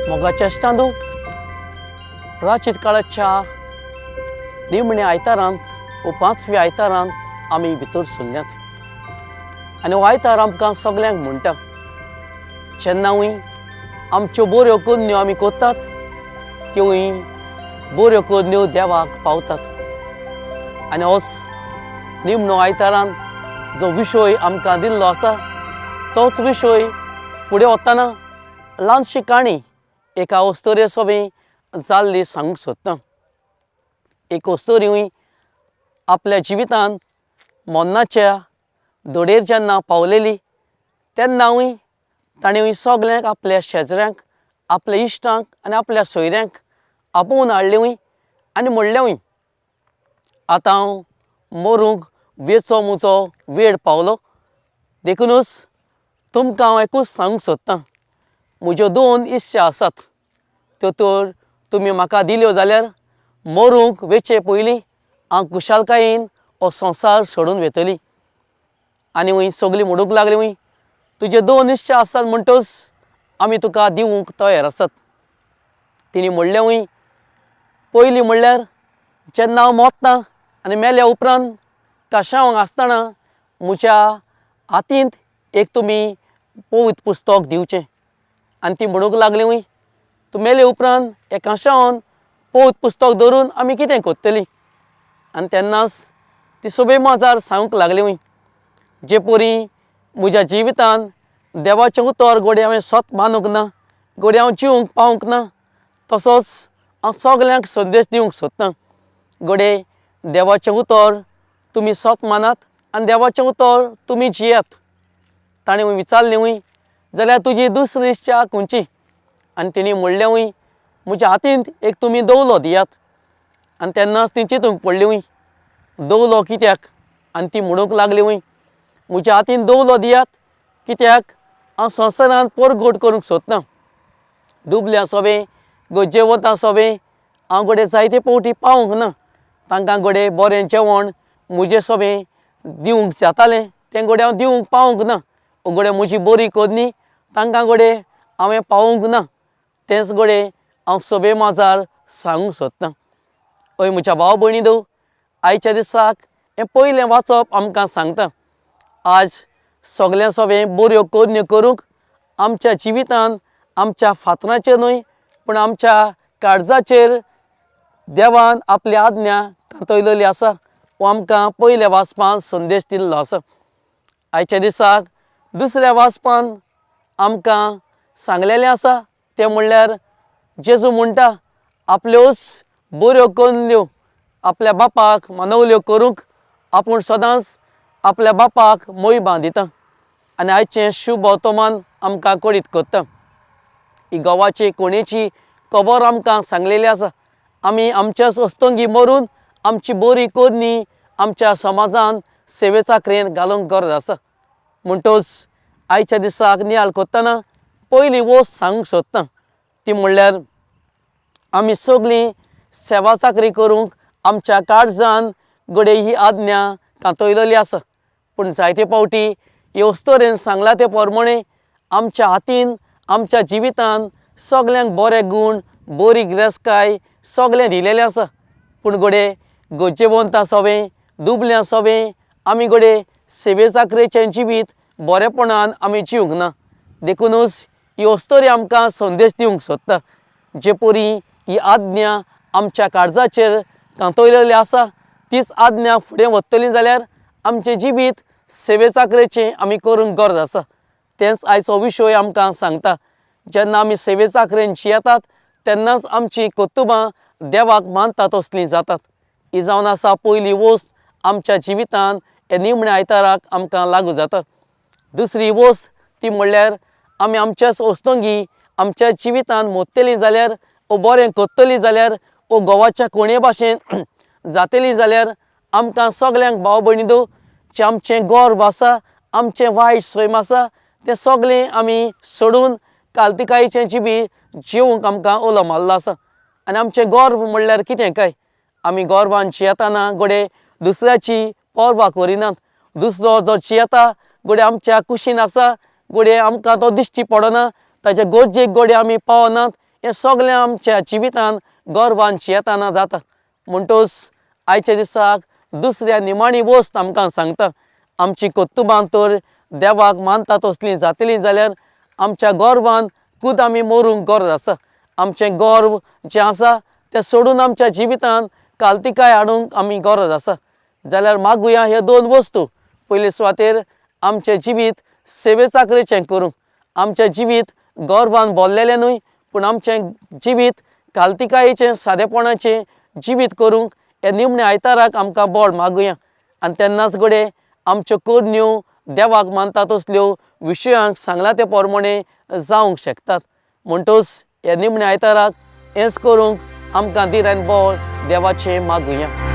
मोगाच्या स्टांदू प्राचीन काळाच्या निमण्या आयतारांत वो 5व्या आयतारांत आमी भितर सरल्यात आनी हो आयतार आमकां सगल्यांक म्हणटा जेन्नाय आमच्यो बऱ्यो कन्यो आमी कोत्तात त्योय बऱ्यो कन्यो देवाक पावतात आनी होच निमणो आयतारांत जो विशय आमकां दिल्लो आसा तोच विशय फुडें वतना ल्हानशी काणी एका अस्तोरे सोबे जाल्ली सांगूंक सोदता। एक अस्तोरी आपल्या जिवितांत मरणाच्या दोडेर जेन्ना पावलेली तेन्नाय ताणें सगल्यांक आपल्या शेजऱ्यांक आपल्या इश्टांक आनी आपल्या सोयऱ्यांक आपोवन हाडलें आनी म्हणलें आतां हांव मरूंक वेचो म्हजो वेळ पावलो देखूनच तुमकां हांव एकूच सांगूंक सोदतां म्हज्यो 2 इच्छा आसात त्यो तर तुमी म्हाका दिल्यो जाल्यार मरूंक वेचे पयलीं हांव कुशालकायेन हो संवसार सोडून वेतली। आनी सगळीं म्हणूंक लागलीं तुजे 2 इच्छा आसात म्हणटच आमी तुका दिवंक तयार आसात। तिणी म्हणलें पयलीं म्हणल्यार जेन्ना हांव मरतां आनी मेल्या उपरांत काशावंक आसतना म्हज्या हातींत एक तुमी पवित्र पुस्तक दिवचें। आनी ती म्हणूंक लागली तूं मेले उपरांत हे काशावन पवित्र पुस्तक धरून आमी कितें करतलीं। आनी तेन्नाच ती सोबे माजार सांगूंक लागली जे परी म्हज्या जिवितांत देवाचें उतर घोडे हांवें स्वत मानूंक ना घोडे हांव जिवंक पावूंक ना तसोच हांव सगल्यांक संदेश दिवंक सोदतां घोडे देवाचें उतर तुमी स्वत मानात आनी देवाचें उतर तुमी जियात। ताणें विचारलें जाल्यार तुजी दुसरी इच्छा खंयची आनी तिणी म्हणलें म्हज्या हातींत एक तुमी दवलो दियात। आनी तेन्नाच ती चिंतूंक पडली दवलो कित्याक आनी ती म्हणूंक लागली म्हज्या हातींत दवलो दियात कित्याक हांव संवसारांत परगट करूंक सोदतां दुबल्या सोबे गज्जेवतां सोबे हांव घोडे जायते फावटी पावूंक ना तांकां घोडे बरें जेवण म्हजे सोबे दिवंक जातालें तें घोडे हांव दिवंक पावूंक ना घोडे म्हजी बरी कन्नी तांकां घोडे हांवें पावूंक ना तेंच घोडे हांव सोबे माजार सांगूंक सोदतां। हय म्हज्या भाव भयणीनो आयच्या दिसाक हें पयलें वाचप आमकां सांगता आज सगल्या सोबे बऱ्यो कन्यो करूंक आमच्या जिवितांत आमच्या फातराचेर न्हय पूण आमच्या काळजाचेर देवान आपली आज्ञा थांतयलेली आसा हो आमकां पयल्या वाचपांत संदेश दिल्लो आसा। आयच्या दिसाक दुसऱ्या वाचपांत आमकां सांगलेलें आसा तें म्हणल्यार जेजू म्हणटा आपल्योच बऱ्यो कन्यो आपल्या बापाक मानवल्यो करूंक आपूण सदांच आपल्या बापाक मोय बांदिता आनी आयचें शुभ वर्तमान आमकां कळीत करता। ही गांवाची कोणेची खबर आमकां सांगलेली आसा आमी आमच्याच अस्तंगी मरून आमची बरी कन्नी आमच्या समाजांत सेवे चाकरेन घालूंक गरज आसा म्हणटच आयच्या दिसाक नियाळ करतना पयली वस्त सांगूंक सोदतां ती म्हणल्यार आमी सगळीं सेवा चाकरी करूंक आमच्या काळजान घोडे ही आज्ञा थांतयलेली आसा पूण जायते फावटी हे अस्तोरेन सांगला ते प्रमाणे आमच्या हातीन आमच्या जिवितांत सगल्यांक बरे गूण बरी गिरेस्तकाय सगळें दिलेलें आसा पूण घोडे गज्जेवंतां सोबे दुबल्यां सोबे आमी घोडे सेवे चाकरेचें जिवीत बरेपणान आमी जिवंक ना देखूनच ही अस्तोरी आमकां संदेश दिवंक सोदता जे परी ही आज्ञा आमच्या काळजाचेर थांतयलेली आसा तीच आज्ञा फुडें वतली जाल्यार आमचें जिवीत सेवे चाकरेचें आमी करूंक गरज आसा। तेंच आयचो विशय आमकां सांगता जेन्ना आमी सेवे चाकरेन जियेतात तेन्नाच आमची कर्तुबां देवाक मानता तसलीं जातात। ही जावन आसा पयली वस्त आमच्या जिवितांत हे निमण्या आयताराक आमकां लागू जाता। दुसरी वस्त ती म्हणल्यार आमी आमच्याच वस्तुंगी आमच्या जिवितान मोडटली जाल्यार ओ बरें करतली जाल्यार ओ घोवाच्या कोणे भाशेन जातली जाल्यार आमकां सगल्यांक भाव भयणीदो जे आमचें गर्व आसा, आमचें वायट सैम आसा, तें सगळें आमी सोडून काल्तिकायेचें जिवीत जिवंक आमकां उलो मारलो आसा. आनी आमचें गर्व म्हणल्यार कितें काय? आमी गर्वान जियेतना घोडे दुसऱ्याची पर्वा करिनात. दुसरो जो जियेता घोडे आमच्या कुशीन आसा, घोडे आमकां तो दिश्टी पडना, ताच्या गरजेक घोडे आमी पावनात. हें सगलें आमच्या जिवितान गर्वान जियेतना जाता. म्हणटूच आयच्या दिसाक दुसऱ्या निमाणी वस्त आमकां सांगता, आमची कोत्तुबां तर देवाक मानता तसलीं जातलीं जाल्यार आमच्या गर्वान खूद आमी मरूंक गरज आसा. आमचें गर्व जें आसा तें सोडून आमच्या जिवितान काल्तिकाय हाडूंक आमी गरज आसा. जाल्यार मागुया ह्यो 2 वस्तू. पयले सुवातेर आमचें जिवीत सेवे चाकरेचें करूंक, आमचें जिवीत गर्वान भरलेलें न्हय, पूण आमचें जिवीत काल्तिकायेचें सादेपणाचें जिवीत करूंक हे निमणे आयताराक आमकां बळ मागुया. आनी तेन्नाच घोडे आमच्यो करण्यो देवाक मानता तसल्यो विशयांक सांगला ते प्रमाणे जावंक शकतात. म्हणटूच हे निमणे आयताराक हेंच करूंक आमकां धीर आनी बळ देवाचें मागुया.